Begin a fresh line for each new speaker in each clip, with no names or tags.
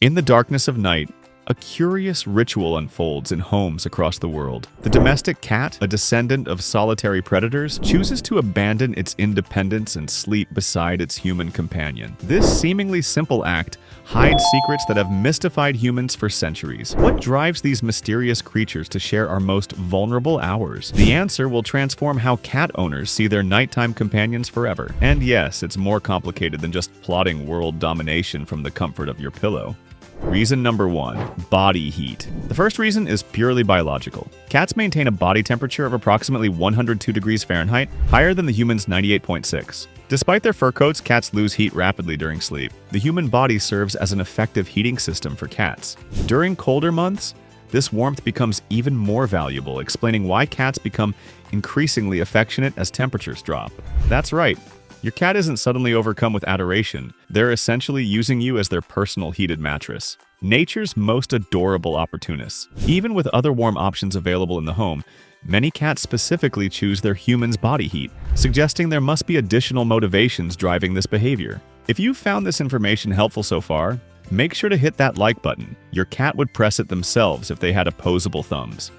In the darkness of night, a curious ritual unfolds in homes across the world. The domestic cat, a descendant of solitary predators, chooses to abandon its independence and sleep beside its human companion. This seemingly simple act hides secrets that have mystified humans for centuries. What drives these mysterious creatures to share our most vulnerable hours? The answer will transform how cat owners see their nighttime companions forever. And yes, it's more complicated than just plotting world domination from the comfort of your pillow. Reason number 1, body heat. The first reason is purely biological. Cats maintain a body temperature of approximately 102 degrees Fahrenheit, higher than the human's 98.6. Despite their fur coats, cats lose heat rapidly during sleep. The human body serves as an effective heating system for cats. During colder months, this warmth becomes even more valuable, explaining why cats become increasingly affectionate as temperatures drop. That's right. Your cat isn't suddenly overcome with adoration. They're essentially using you as their personal heated mattress. Nature's most adorable opportunists. Even with other warm options available in the home, many cats specifically choose their human's body heat, suggesting there must be additional motivations driving this behavior. If you found this information helpful so far, make sure to hit that like button. Your cat would press it themselves if they had opposable thumbs.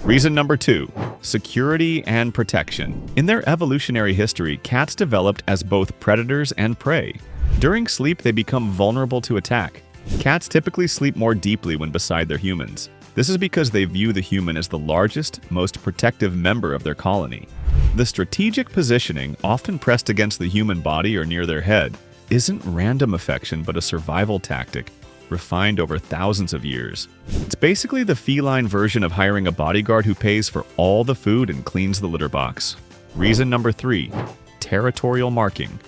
Reason number 2, security and protection. In their evolutionary history, cats developed as both predators and prey. During sleep, they become vulnerable to attack. Cats typically sleep more deeply when beside their humans. This is because they view the human as the largest, most protective member of their colony. The strategic positioning, often pressed against the human body or near their head, isn't random affection but a survival tactic, refined over thousands of years. It's basically the feline version of hiring a bodyguard who pays for all the food and cleans the litter box. Reason number 3, territorial marking.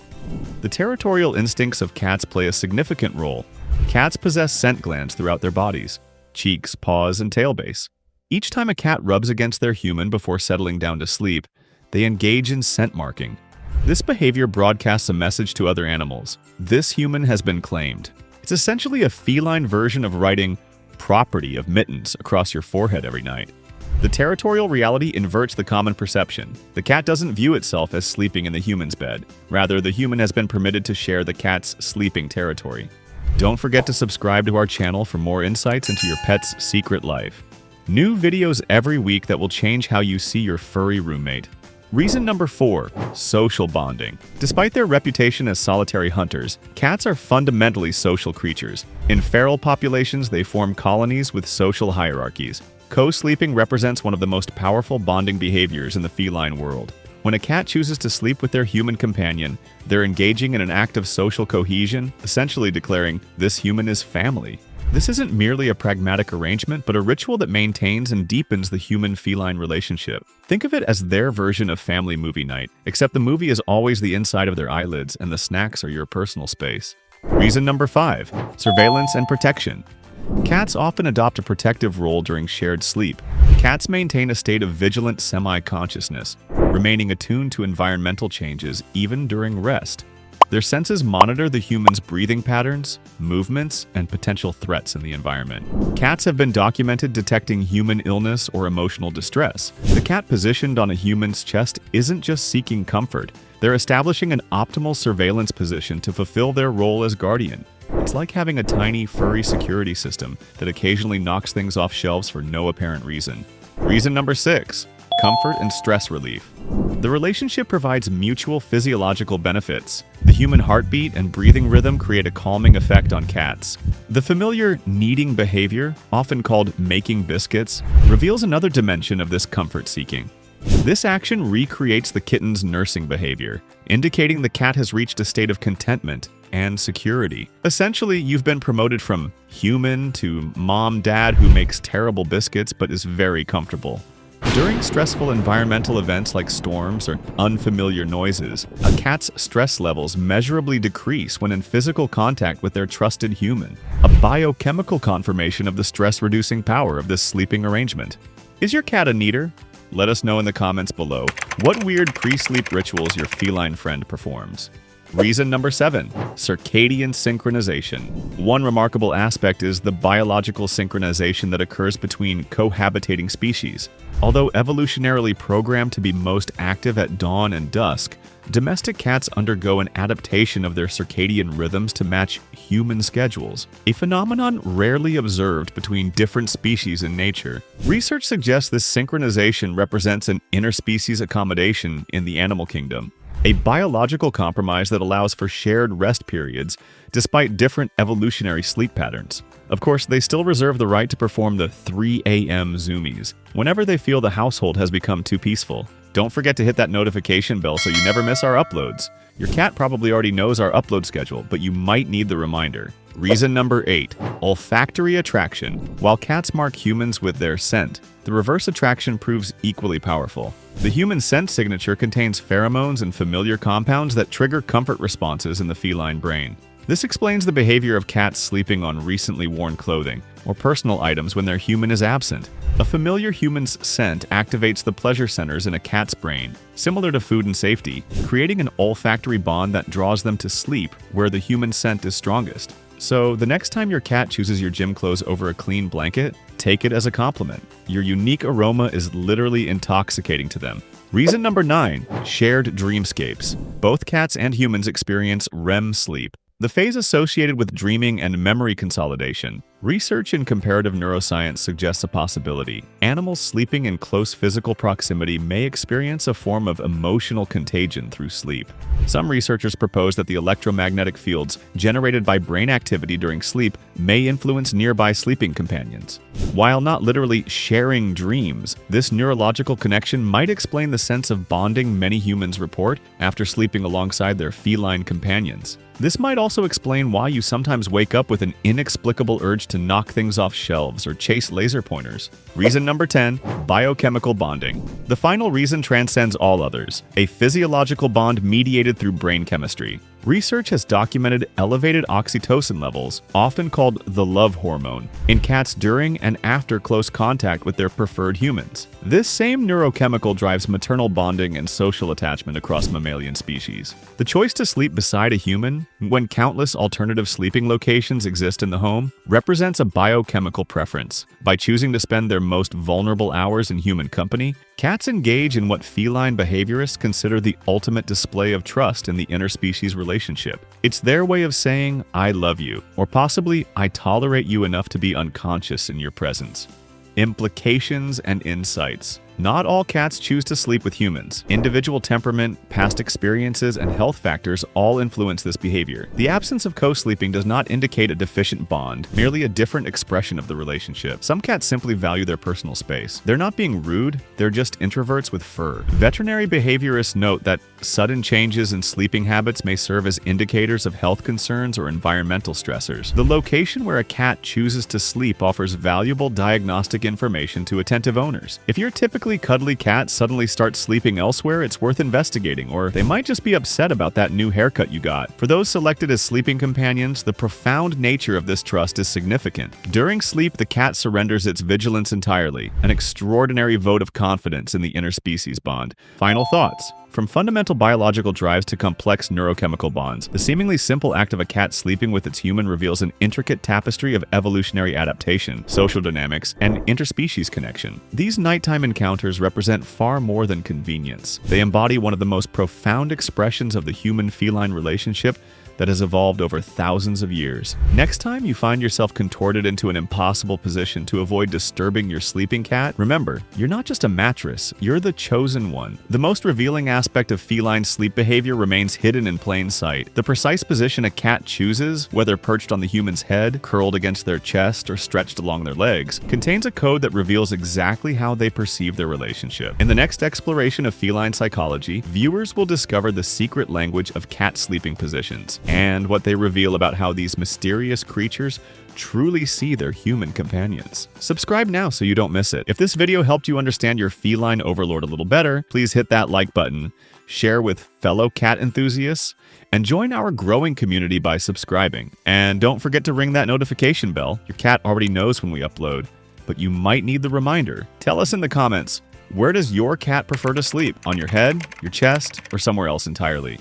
The territorial instincts of cats play a significant role. Cats possess scent glands throughout their bodies: cheeks, paws, and tail base. Each time a cat rubs against their human before settling down to sleep, they engage in scent marking. This behavior broadcasts a message to other animals: this human has been claimed. It's essentially a feline version of writing "property of mittens" across your forehead every night. The territorial reality inverts the common perception. The cat doesn't view itself as sleeping in the human's bed. Rather, the human has been permitted to share the cat's sleeping territory. Don't forget to subscribe to our channel for more insights into your pet's secret life. New videos every week that will change how you see your furry roommate. Reason number 4, social bonding. Despite their reputation as solitary hunters, cats are fundamentally social creatures. In feral populations, they form colonies with social hierarchies. Co-sleeping represents one of the most powerful bonding behaviors in the feline world. When a cat chooses to sleep with their human companion, they're engaging in an act of social cohesion, essentially declaring, "This human is family." This isn't merely a pragmatic arrangement, but a ritual that maintains and deepens the human-feline relationship. Think of it as their version of family movie night, except the movie is always the inside of their eyelids and the snacks are your personal space. Reason number 5, surveillance and protection. Cats often adopt a protective role during shared sleep. Cats maintain a state of vigilant semi-consciousness, remaining attuned to environmental changes even during rest. Their senses monitor the human's breathing patterns, movements, and potential threats in the environment. Cats have been documented detecting human illness or emotional distress. The cat positioned on a human's chest isn't just seeking comfort. They're establishing an optimal surveillance position to fulfill their role as guardian. It's like having a tiny, furry security system that occasionally knocks things off shelves for no apparent reason. Reason number 6, comfort and stress relief. The relationship provides mutual physiological benefits. The human heartbeat and breathing rhythm create a calming effect on cats. The familiar kneading behavior, often called making biscuits, reveals another dimension of this comfort seeking. This action recreates the kitten's nursing behavior, indicating the cat has reached a state of contentment and security. Essentially, you've been promoted from human to mom-dad who makes terrible biscuits but is very comfortable. During stressful environmental events like storms or unfamiliar noises, a cat's stress levels measurably decrease when in physical contact with their trusted human, a biochemical confirmation of the stress-reducing power of this sleeping arrangement. Is your cat a neater? Let us know in the comments below what weird pre-sleep rituals your feline friend performs. Reason number 7, circadian synchronization. One remarkable aspect is the biological synchronization that occurs between cohabitating species. Although evolutionarily programmed to be most active at dawn and dusk, domestic cats undergo an adaptation of their circadian rhythms to match human schedules, a phenomenon rarely observed between different species in nature. Research suggests this synchronization represents an interspecies accommodation in the animal kingdom, a biological compromise that allows for shared rest periods despite different evolutionary sleep patterns. Of course, they still reserve the right to perform the 3 a.m. zoomies whenever they feel the household has become too peaceful. Don't forget to hit that notification bell so you never miss our uploads. Your cat probably already knows our upload schedule, but you might need the reminder. Reason number 8, olfactory attraction. While cats mark humans with their scent, the reverse attraction proves equally powerful. The human scent signature contains pheromones and familiar compounds that trigger comfort responses in the feline brain. This explains the behavior of cats sleeping on recently worn clothing or personal items when their human is absent. A familiar human's scent activates the pleasure centers in a cat's brain, similar to food and safety, creating an olfactory bond that draws them to sleep where the human scent is strongest. So the next time your cat chooses your gym clothes over a clean blanket, take it as a compliment. Your unique aroma is literally intoxicating to them. Reason number 9, shared dreamscapes. Both cats and humans experience REM sleep, the phase associated with dreaming and memory consolidation. Research in comparative neuroscience suggests a possibility. Animals sleeping in close physical proximity may experience a form of emotional contagion through sleep. Some researchers propose that the electromagnetic fields generated by brain activity during sleep may influence nearby sleeping companions. While not literally sharing dreams, this neurological connection might explain the sense of bonding many humans report after sleeping alongside their feline companions. This might also explain why you sometimes wake up with an inexplicable urge to knock things off shelves or chase laser pointers. Reason number 10, biochemical bonding. The final reason transcends all others, a physiological bond mediated through brain chemistry. Research has documented elevated oxytocin levels, often called the love hormone, in cats during and after close contact with their preferred humans. This same neurochemical drives maternal bonding and social attachment across mammalian species. The choice to sleep beside a human, when countless alternative sleeping locations exist in the home, represents a biochemical preference. By choosing to spend their most vulnerable hours in human company, cats engage in what feline behaviorists consider the ultimate display of trust in the interspecies relationship. It's their way of saying, "I love you," or possibly, "I tolerate you enough to be unconscious in your presence." Implications and insights. Not all cats choose to sleep with humans. Individual temperament, past experiences, and health factors all influence this behavior. The absence of co-sleeping does not indicate a deficient bond, merely a different expression of the relationship. Some cats simply value their personal space. They're not being rude, they're just introverts with fur. Veterinary behaviorists note that sudden changes in sleeping habits may serve as indicators of health concerns or environmental stressors. The location where a cat chooses to sleep offers valuable diagnostic information to attentive owners. If you're typically cuddly cat suddenly starts sleeping elsewhere, it's worth investigating, or they might just be upset about that new haircut you got. For those selected as sleeping companions, the profound nature of this trust is significant. During sleep, the cat surrenders its vigilance entirely, an extraordinary vote of confidence in the interspecies bond. Final thoughts. From fundamental biological drives to complex neurochemical bonds, the seemingly simple act of a cat sleeping with its human reveals an intricate tapestry of evolutionary adaptation, social dynamics, and interspecies connection. These nighttime encounters represent far more than convenience. They embody one of the most profound expressions of the human-feline relationship that has evolved over thousands of years. Next time you find yourself contorted into an impossible position to avoid disturbing your sleeping cat, remember, you're not just a mattress, you're the chosen one. The most revealing aspect of feline sleep behavior remains hidden in plain sight. The precise position a cat chooses, whether perched on the human's head, curled against their chest, or stretched along their legs, contains a code that reveals exactly how they perceive their relationship. In the next exploration of feline psychology, viewers will discover the secret language of cat sleeping positions, and what they reveal about how these mysterious creatures truly see their human companions. Subscribe now so you don't miss it. If this video helped you understand your feline overlord a little better, please hit that like button, share with fellow cat enthusiasts, and join our growing community by subscribing. And don't forget to ring that notification bell. Your cat already knows when we upload, but you might need the reminder. Tell us in the comments, where does your cat prefer to sleep? On your head, your chest, or somewhere else entirely?